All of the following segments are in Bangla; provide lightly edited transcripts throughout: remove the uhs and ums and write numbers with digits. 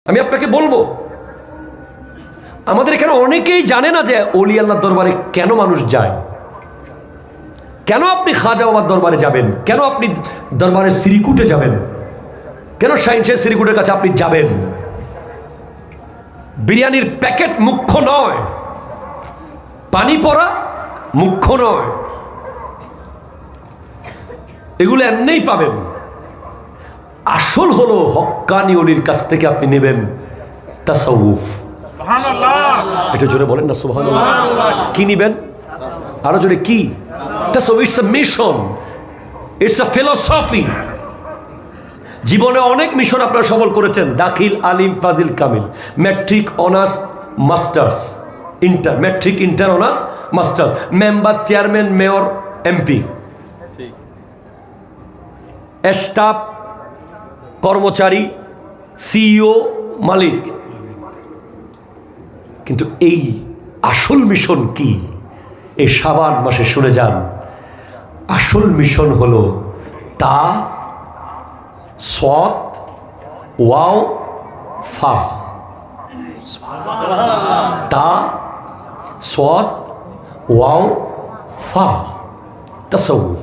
আমি আপনাকে বলবো, আমাদের এখানে অনেকেই জানে না যে ওলি আল্লাহর দরবারে কেন মানুষ যায়। কেন আপনি খাজা বাবার দরবারে যাবেন, কেন আপনি দরবারের শ্রীকুটে যাবেন, কেন শাহিনশাহ শ্রীকুটের কাছে আপনি যাবেন। বিরিয়ানির প্যাকেট মুখ্য নয়, পানি পড়া মুখ্য নয়, এগুলো এমনিই পাবেন। আসল হলো হক্কানি ওলির কাছ থেকে আপনি নেবেন তাসাউফ। এটা জোরে বলেন না সুবহানাল্লাহ। কি নিবেন আরো জোরে? কি? তাসাউফ it's a mission, it's a philosophy. জীবনে অনেক মিশন আপনারা সফল করেছেন, দাখিল, আলিম, ফাজিল, কামিল, matric, honours, masters, inter, matric, inter, honours, masters, member, chairman, mayor, MP, staff, কর্মচারী, সিইও, মালিক। কিন্তু এই আসল মিশন কি? এই শাবান মাসে শুনে যান। আসল মিশন হলো তা সৎ ওয়াও ফা। তা সৎ ওয়াও ফা, তাসাউফ।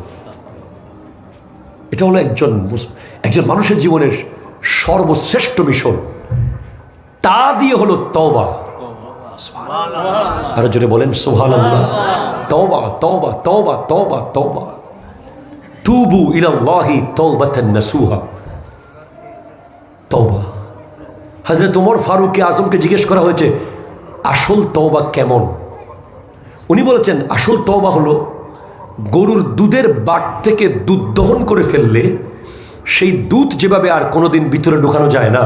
এটা হলো একজন মানুষের জীবনের সর্বশ্রেষ্ঠ মিশন। তা দিয়ে হলো তওবা। আরো জোরে বলেন সুবহানাল্লাহ। তওবা, তওবা, তওবা, তওবা, তওবা। তুবু ইলাল্লাহি তাওবাতান নাসুহা। তওবা। হযরত ওমর ফারুক আজমকে জিজ্ঞেস করা হয়েছে আসল তওবা কেমন? উনি বলেছেন আসল তওবা হলো গরুর দুধের বাট থেকে দুধ দহন করে ফেললে সেই দুধ যেভাবে আর কোনোদিন ভিতরে ঢোকানো যায় না,